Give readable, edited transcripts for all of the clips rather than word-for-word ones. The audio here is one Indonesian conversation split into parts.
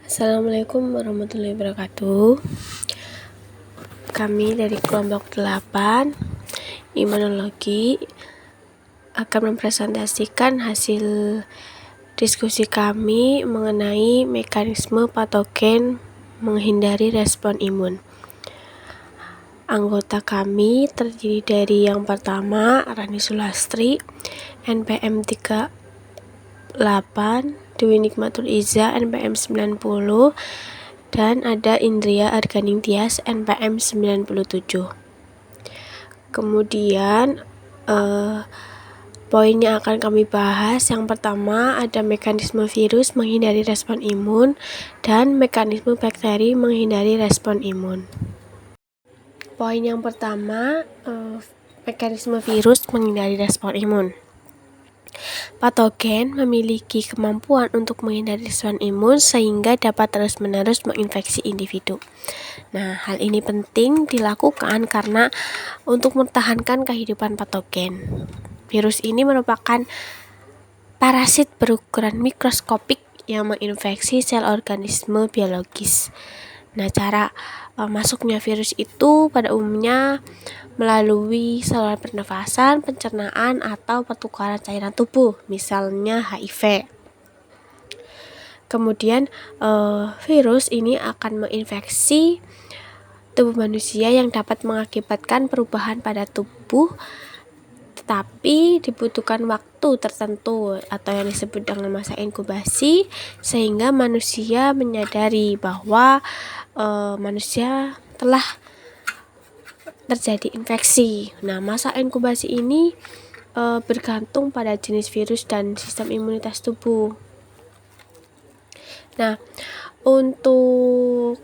Assalamualaikum warahmatullahi wabarakatuh. Kami dari kelompok 8 Imunologi akan mempresentasikan hasil diskusi kami mengenai mekanisme patogen menghindari respon imun. Anggota kami terdiri dari yang pertama Rani Sulastri, NPM 38, Dewi Nikmatul Iza, NPM 90, dan ada Indria Arganing Tias, NPM 97. Kemudian poin yang akan kami bahas, yang pertama ada mekanisme virus menghindari respon imun dan mekanisme bakteri menghindari respon imun. Poin yang pertama, mekanisme virus menghindari respon imun. Patogen memiliki kemampuan untuk menghindari respon imun sehingga dapat terus-menerus menginfeksi individu. Nah, hal ini penting dilakukan karena untuk mempertahankan kehidupan patogen. Virus ini merupakan parasit berukuran mikroskopik yang menginfeksi sel organisme biologis. Nah, cara masuknya virus itu pada umumnya melalui saluran pernafasan, pencernaan, atau pertukaran cairan tubuh, misalnya HIV. Kemudian virus ini akan menginfeksi tubuh manusia yang dapat mengakibatkan perubahan pada tubuh, tetapi dibutuhkan waktu tertentu atau yang disebut dengan masa inkubasi, sehingga manusia menyadari bahwa manusia telah terjadi infeksi. Nah, masa inkubasi ini bergantung pada jenis virus dan sistem imunitas tubuh. Nah, untuk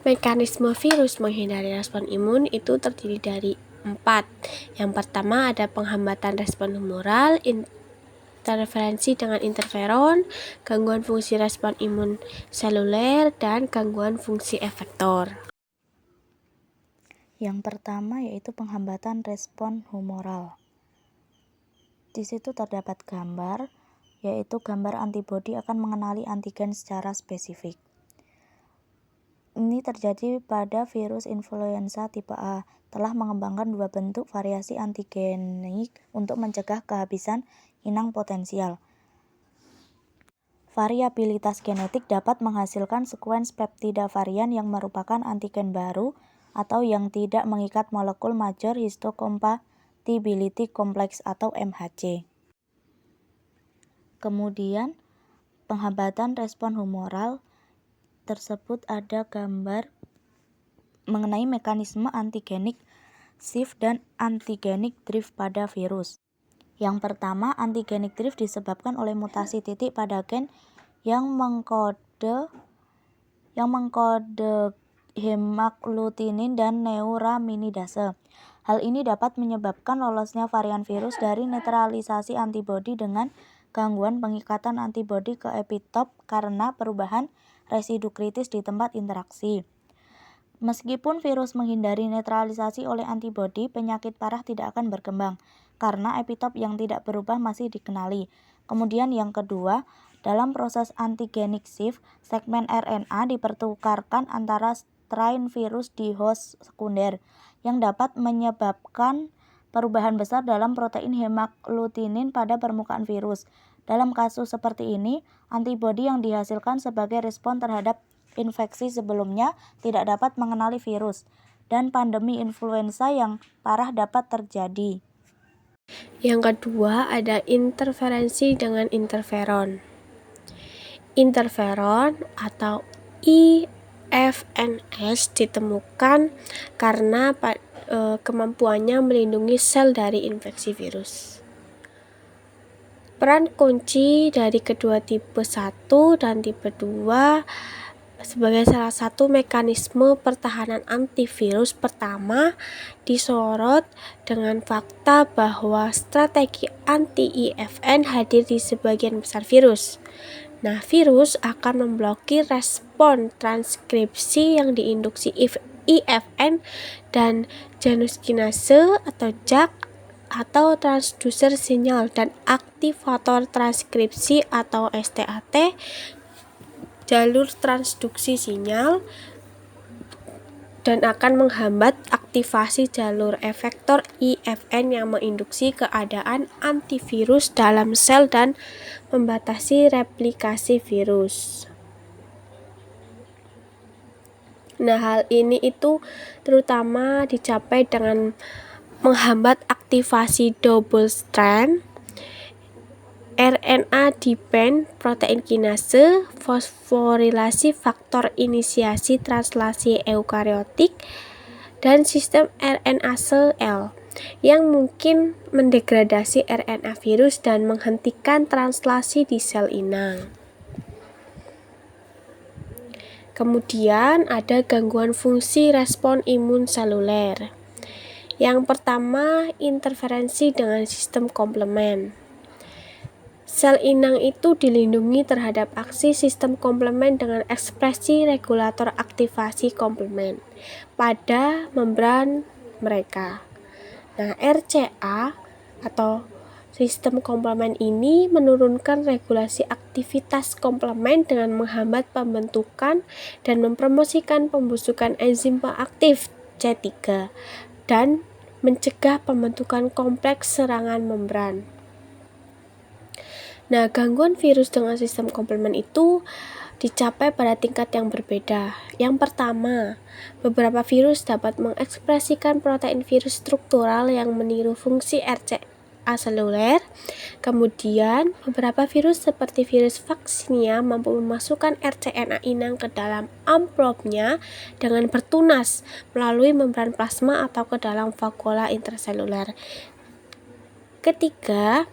mekanisme virus menghindari respon imun itu terdiri dari 4. Yang pertama ada penghambatan respon humoral, interferensi dengan interferon, gangguan fungsi respon imun seluler, dan gangguan fungsi efektor. Yang pertama yaitu penghambatan respon humoral. Di situ terdapat gambar, yaitu gambar antibodi akan mengenali antigen secara spesifik. Ini terjadi pada virus influenza tipe A, telah mengembangkan 2 bentuk variasi antigenik untuk mencegah kehabisan inang potensial. Variabilitas genetik dapat menghasilkan sekuens peptida varian yang merupakan antigen baru atau yang tidak mengikat molekul Major Histocompatibility Complex atau MHC. Kemudian, penghambatan respon humoral tersebut ada gambar mengenai mekanisme antigenik shift dan antigenik drift pada virus. Yang pertama, antigenik drift disebabkan oleh mutasi titik pada gen yang mengkode hemaglutinin dan neuraminidase. Hal ini dapat menyebabkan lolosnya varian virus dari netralisasi antibodi dengan gangguan pengikatan antibodi ke epitop karena perubahan residu kritis di tempat interaksi. Meskipun virus menghindari netralisasi oleh antibodi, penyakit parah tidak akan berkembang karena epitop yang tidak berubah masih dikenali. Kemudian yang kedua, dalam proses antigenik shift, segmen RNA dipertukarkan antara strain virus di host sekunder yang dapat menyebabkan perubahan besar dalam protein hemaglutinin pada permukaan virus. Dalam kasus seperti ini, antibodi yang dihasilkan sebagai respon terhadap infeksi sebelumnya tidak dapat mengenali virus, dan pandemi influenza yang parah dapat terjadi. Yang kedua ada interferensi dengan interferon. Interferon atau IFNS ditemukan karena kemampuannya melindungi sel dari infeksi virus. Peran kunci dari kedua tipe 1 dan tipe 2 sebagai salah satu mekanisme pertahanan antivirus pertama disorot dengan fakta bahwa strategi anti-IFN hadir di sebagian besar virus. Nah, virus akan memblokir respon transkripsi yang diinduksi IFN dan janus kinase atau JAK atau transducer sinyal dan aktivator transkripsi atau STAT. jalur transduksi sinyal dan akan menghambat aktivasi jalur efektor IFN yang menginduksi keadaan antivirus dalam sel dan membatasi replikasi virus. Nah, hal ini itu terutama dicapai dengan menghambat aktivasi double strand, RNA-dependent protein kinase, fosforilasi faktor inisiasi translasi eukariotik, dan sistem RNA sel yang mungkin mendegradasi RNA virus dan menghentikan translasi di sel inang. Kemudian ada gangguan fungsi respon imun seluler. Yang pertama, interferensi dengan sistem komplement. Sel inang itu dilindungi terhadap aksi sistem komplement dengan ekspresi regulator aktivasi komplement pada membran mereka. Nah, RCA atau sistem komplement ini menurunkan regulasi aktivitas komplement dengan menghambat pembentukan dan mempromosikan pembusukan enzim aktif C3 dan mencegah pembentukan kompleks serangan membran. Nah, gangguan virus dengan sistem komplement itu dicapai pada tingkat yang berbeda. Yang pertama, beberapa virus dapat mengekspresikan protein virus struktural yang meniru fungsi RCA seluler. Kemudian, beberapa virus seperti virus Vaccinia mampu memasukkan rCNA inang ke dalam amplopnya dengan bertunas melalui membran plasma atau ke dalam vakuola intraseluler. Ketiga,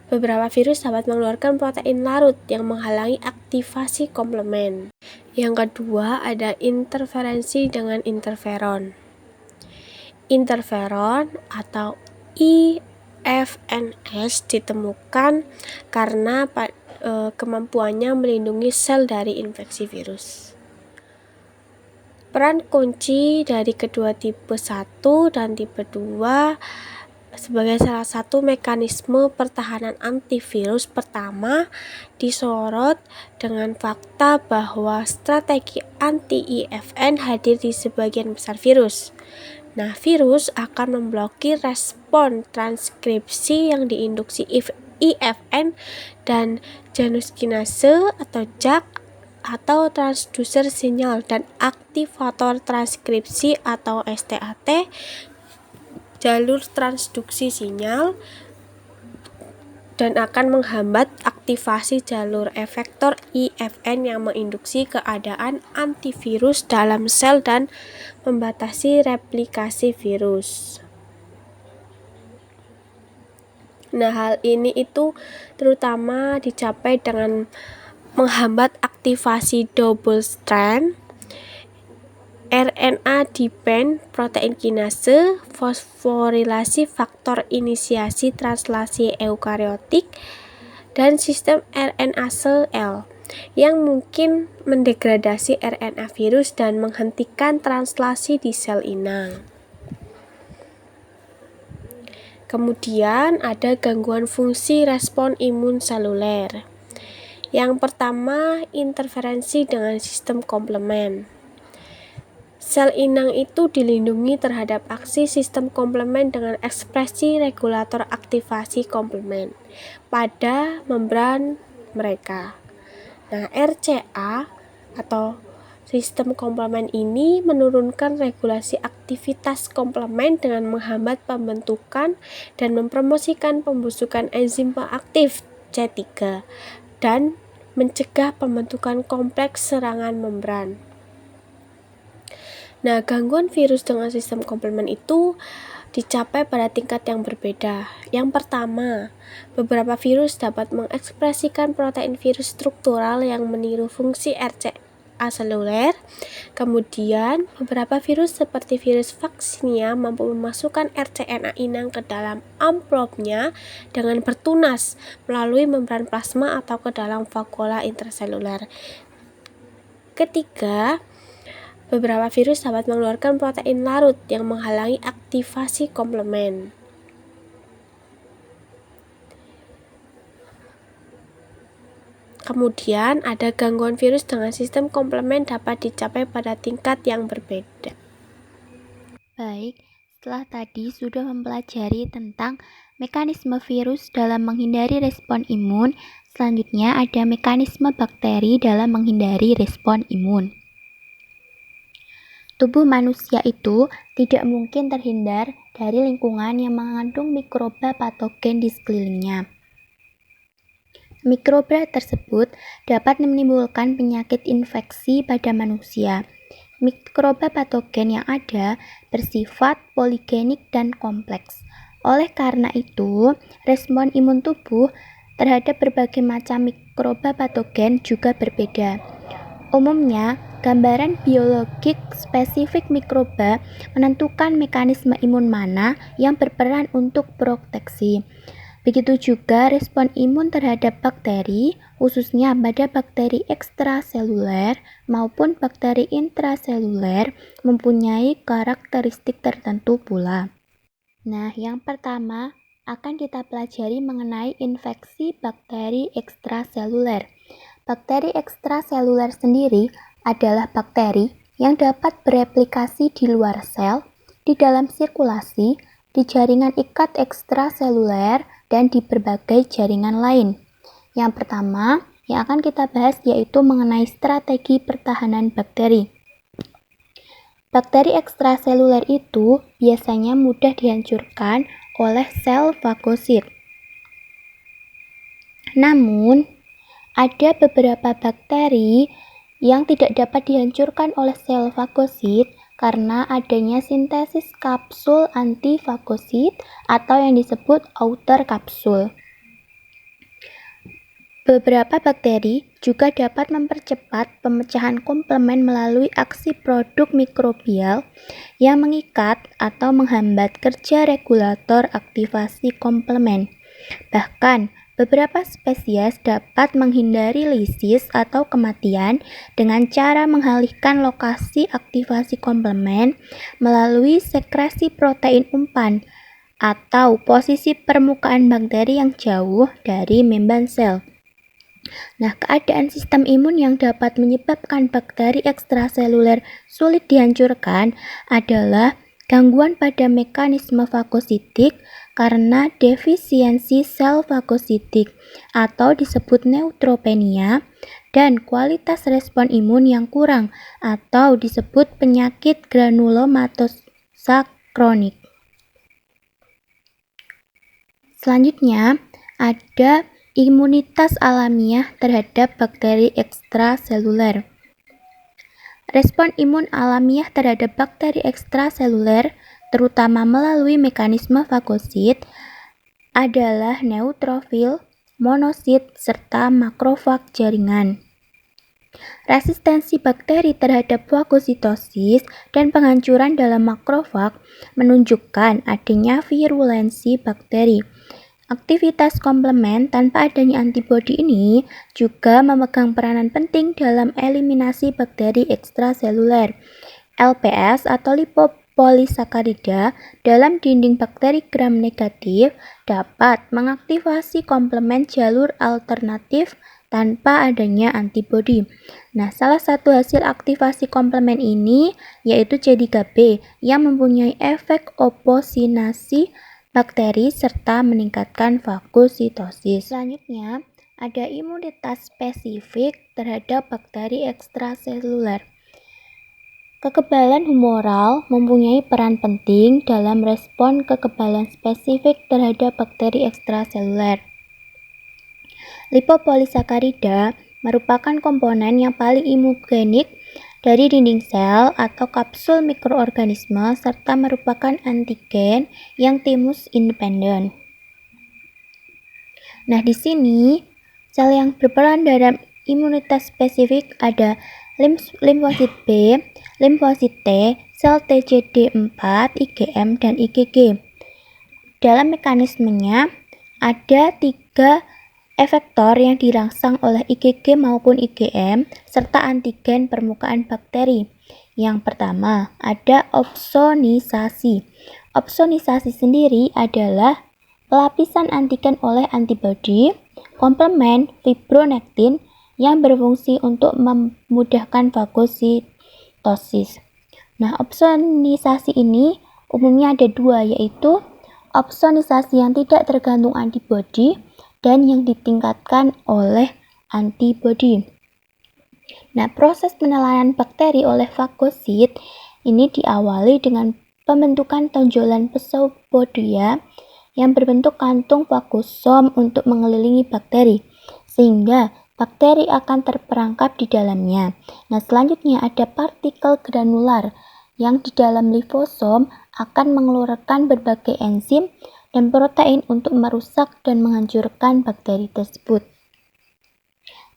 beberapa virus dapat mengeluarkan protein larut yang menghalangi aktivasi komplement. Yang kedua, ada interferensi dengan interferon. Interferon atau IFNS ditemukan karena kemampuannya melindungi sel dari infeksi virus. Peran kunci dari kedua tipe 1 dan tipe 2 sebagai salah satu mekanisme pertahanan antivirus pertama disorot dengan fakta bahwa strategi anti-IFN hadir di sebagian besar virus. Nah, virus akan memblokir respon transkripsi yang diinduksi IFN dan Janus kinase atau JAK atau transducer sinyal dan aktivator transkripsi atau STAT jalur transduksi sinyal dan akan menghambat aktivasi jalur efektor IFN yang menginduksi keadaan antivirus dalam sel dan membatasi replikasi virus. Nah, hal ini itu terutama dicapai dengan menghambat aktivasi double strand, RNA-dependent protein kinase, fosforilasi faktor inisiasi translasi eukariotik, dan sistem RNA sel yang mungkin mendegradasi RNA virus dan menghentikan translasi di sel inang. Kemudian ada gangguan fungsi respon imun seluler. Yang pertama, interferensi dengan sistem komplement. Sel inang itu dilindungi terhadap aksi sistem komplement dengan ekspresi regulator aktivasi komplement pada membran mereka. Nah, RCA atau sistem komplement ini menurunkan regulasi aktivitas komplement dengan menghambat pembentukan dan mempromosikan pembusukan enzim aktif C3 dan mencegah pembentukan kompleks serangan membran. Nah, gangguan virus dengan sistem komplement itu dicapai pada tingkat yang berbeda. Yang pertama, beberapa virus dapat mengekspresikan protein virus struktural yang meniru fungsi RCA seluler. Kemudian, beberapa virus seperti virus Vaccinia mampu memasukkan rCNA inang ke dalam amplopnya dengan bertunas melalui membran plasma atau ke dalam vakuola intraseluler. Ketiga, beberapa virus dapat mengeluarkan protein larut yang menghalangi aktivasi komplement. Kemudian ada gangguan virus dengan sistem komplement dapat dicapai pada tingkat yang berbeda. Baik, setelah tadi sudah mempelajari tentang mekanisme virus dalam menghindari respon imun, selanjutnya ada mekanisme bakteri dalam menghindari respon imun. Tubuh manusia itu tidak mungkin terhindar dari lingkungan yang mengandung mikroba patogen di sekelilingnya. Mikroba tersebut dapat menimbulkan penyakit infeksi pada manusia. Mikroba patogen yang ada bersifat poligenik dan kompleks. Oleh karena itu, respon imun tubuh terhadap berbagai macam mikroba patogen juga berbeda. Umumnya, gambaran biologik spesifik mikroba menentukan mekanisme imun mana yang berperan untuk proteksi. Begitu juga respon imun terhadap bakteri, khususnya pada bakteri ekstraseluler maupun bakteri intraseluler, mempunyai karakteristik tertentu pula. Nah, yang pertama akan kita pelajari mengenai infeksi bakteri ekstraseluler. Bakteri ekstraseluler sendiri adalah bakteri yang dapat bereplikasi di luar sel, di dalam sirkulasi, di jaringan ikat ekstraseluler, dan di berbagai jaringan lain. Yang pertama yang akan kita bahas yaitu mengenai strategi pertahanan bakteri. Bakteri ekstraseluler itu biasanya mudah dihancurkan oleh sel fagosit. Namun, ada beberapa bakteri yang tidak dapat dihancurkan oleh sel fagosit karena adanya sintesis kapsul antifagosit atau yang disebut outer kapsul. Beberapa bakteri juga dapat mempercepat pemecahan komplement melalui aksi produk mikrobial yang mengikat atau menghambat kerja regulator aktivasi komplement. Bahkan, beberapa spesies dapat menghindari lisis atau kematian dengan cara mengalihkan lokasi aktivasi komplement melalui sekresi protein umpan atau posisi permukaan bakteri yang jauh dari membran sel. Nah, keadaan sistem imun yang dapat menyebabkan bakteri ekstraseluler sulit dihancurkan adalah gangguan pada mekanisme fagositik karena defisiensi sel fagositik atau disebut neutropenia dan kualitas respon imun yang kurang atau disebut penyakit granulomatosa kronik. Selanjutnya, ada imunitas alamiah terhadap bakteri ekstraseluler. Respon imun alamiah terhadap bakteri ekstraseluler, terutama melalui mekanisme fagosit, adalah neutrofil, monosit, serta makrofag jaringan. Resistensi bakteri terhadap fagositosis dan penghancuran dalam makrofag menunjukkan adanya virulensi bakteri. Aktivitas komplement tanpa adanya antibodi ini juga memegang peranan penting dalam eliminasi bakteri ekstraseluler. LPS atau lipopolisakarida dalam dinding bakteri gram negatif dapat mengaktifasi komplement jalur alternatif tanpa adanya antibodi. Nah, salah satu hasil aktivasi komplement ini yaitu C3b yang mempunyai efek oposinasi bakteri serta meningkatkan fagositosis. Selanjutnya, ada imunitas spesifik terhadap bakteri ekstraseluler. Kekebalan humoral mempunyai peran penting dalam respon kekebalan spesifik terhadap bakteri ekstraseluler. Lipopolisakarida merupakan komponen yang paling imunogenik dari dinding sel atau kapsul mikroorganisme serta merupakan antigen yang thymus independen. Nah, di sini sel yang berperan dalam imunitas spesifik ada limfosit B, limfosit T, sel TCD4, IgM, dan IgG. Dalam mekanismenya ada 3 efektor yang dirangsang oleh IgG maupun IgM serta antigen permukaan bakteri. Yang pertama, ada opsonisasi. Opsonisasi sendiri adalah pelapisan antigen oleh antibodi, komplement, fibronektin, yang berfungsi untuk memudahkan fagositosis. Nah, opsonisasi ini umumnya ada dua, yaitu opsonisasi yang tidak tergantung antibodi dan yang ditingkatkan oleh antibodi. Nah, proses penilaian bakteri oleh fagosit ini diawali dengan pembentukan tonjolan pseudopodia yang berbentuk kantung fagosom untuk mengelilingi bakteri, sehingga bakteri akan terperangkap di dalamnya. Nah, selanjutnya ada partikel granular yang di dalam lifosom akan mengeluarkan berbagai enzim dan protein untuk merusak dan menghancurkan bakteri tersebut.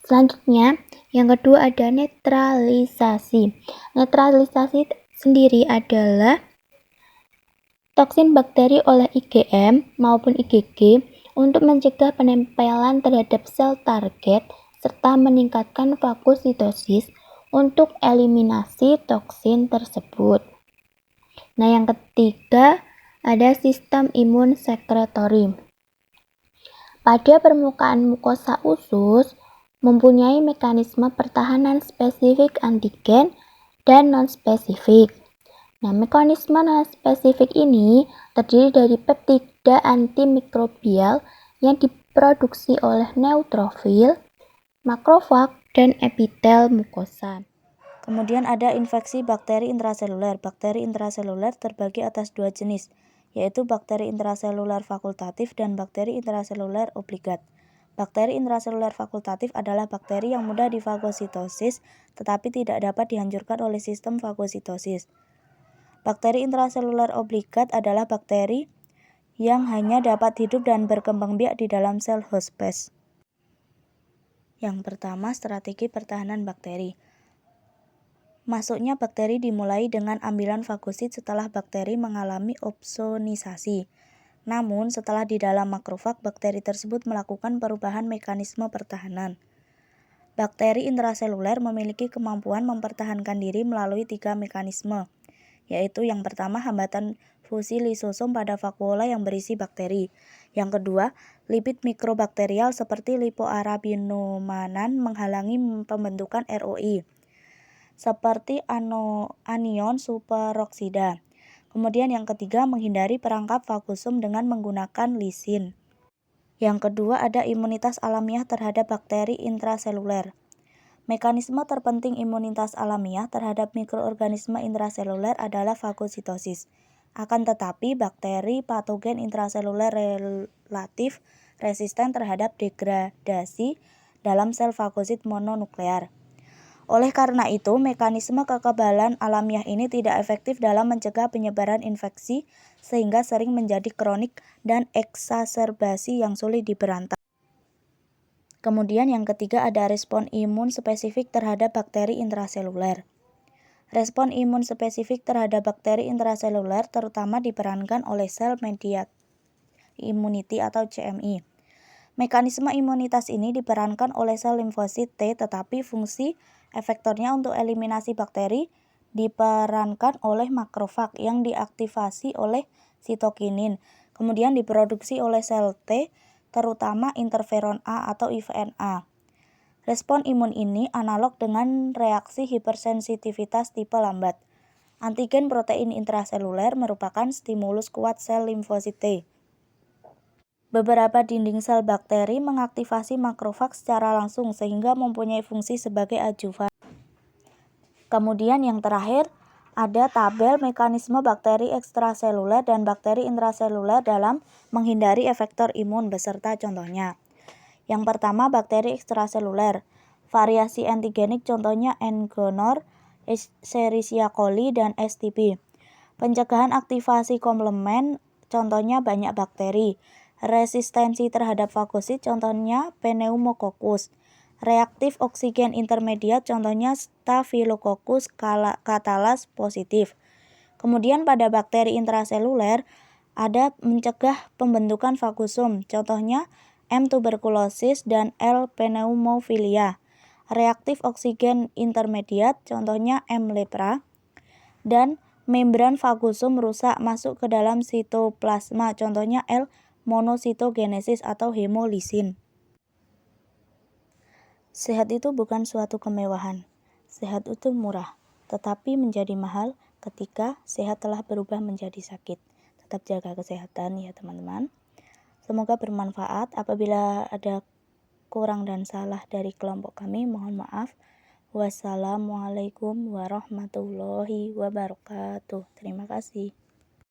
Selanjutnya, yang kedua ada netralisasi. Netralisasi sendiri adalah toksin bakteri oleh IgM maupun IgG untuk mencegah penempelan terhadap sel target serta meningkatkan fagositosis untuk eliminasi toksin tersebut. Nah, yang ketiga ada sistem imun sekretory. Pada permukaan mukosa usus mempunyai mekanisme pertahanan spesifik antigen dan non-spesifik. Nah, mekanisme non-spesifik ini terdiri dari peptida antimikrobial yang diproduksi oleh neutrofil, makrofag, dan epitel mukosa. Kemudian ada infeksi bakteri intraseluler. Bakteri intraseluler terbagi atas dua jenis, yaitu bakteri intraseluler fakultatif dan bakteri intraseluler obligat. Bakteri intraseluler fakultatif adalah bakteri yang mudah difagositosis tetapi tidak dapat dihancurkan oleh sistem fagositosis. Bakteri intraseluler obligat adalah bakteri yang hanya dapat hidup dan berkembang biak di dalam sel hospes. Yang pertama, strategi pertahanan bakteri. Masuknya bakteri dimulai dengan ambilan fagosit setelah bakteri mengalami opsonisasi. Namun, setelah di dalam makrofag, bakteri tersebut melakukan perubahan mekanisme pertahanan. Bakteri intraseluler memiliki kemampuan mempertahankan diri melalui 3 mekanisme, yaitu yang pertama hambatan fusi lisosom pada vakuola yang berisi bakteri. Yang kedua, lipid mikrobakterial seperti lipoarabinomanan menghalangi pembentukan ROI, seperti anion superoksida. Kemudian yang ketiga, menghindari perangkap fagosom dengan menggunakan lisin. Yang kedua, ada imunitas alamiah terhadap bakteri intraseluler. Mekanisme terpenting imunitas alamiah terhadap mikroorganisme intraseluler adalah fagositosis. Akan tetapi, bakteri patogen intraseluler relatif resisten terhadap degradasi dalam sel fagosit mononuklear. Oleh karena itu, mekanisme kekebalan alamiah ini tidak efektif dalam mencegah penyebaran infeksi sehingga sering menjadi kronik dan eksaserbasi yang sulit diberantas. Kemudian yang ketiga ada respon imun spesifik terhadap bakteri intraseluler. Respon imun spesifik terhadap bakteri intraseluler terutama diperankan oleh sel mediated immunity atau CMI. Mekanisme imunitas ini diperankan oleh sel limfosit T, tetapi fungsi efektornya untuk eliminasi bakteri diperankan oleh makrofag yang diaktifasi oleh sitokinin, kemudian diproduksi oleh sel T, terutama interferon A atau IVNA. Respon imun ini analog dengan reaksi hipersensitivitas tipe lambat. Antigen protein intraseluler merupakan stimulus kuat sel limfosit T. Beberapa dinding sel bakteri mengaktifasi makrofag secara langsung sehingga mempunyai fungsi sebagai adjuvan. Kemudian yang terakhir ada tabel mekanisme bakteri ekstraseluler dan bakteri intraseluler dalam menghindari efektor imun beserta contohnya. Yang pertama, bakteri ekstraseluler. Variasi antigenik contohnya N-gonor, Escherichia coli, dan STP. Pencegahan aktivasi komplement contohnya banyak bakteri. Resistensi terhadap fagosit contohnya Pneumococcus. Reaktif oksigen intermediat contohnya Staphylococcus catalase positif. Kemudian pada bakteri intraseluler ada mencegah pembentukan fagosom contohnya M. tuberculosis dan L. pneumophilia. Reaktif oksigen intermediat contohnya M. lepra. Dan membran fagosom rusak masuk ke dalam sitoplasma contohnya L. monositogenesis atau hemolisin. Sehat itu bukan suatu kemewahan. Sehat itu murah, tetapi menjadi mahal ketika sehat telah berubah menjadi sakit. Tetap jaga kesehatan ya teman-teman. Semoga bermanfaat. Apabila ada kurang dan salah dari kelompok kami, mohon maaf. Wassalamualaikum warahmatullahi wabarakatuh. Terima kasih.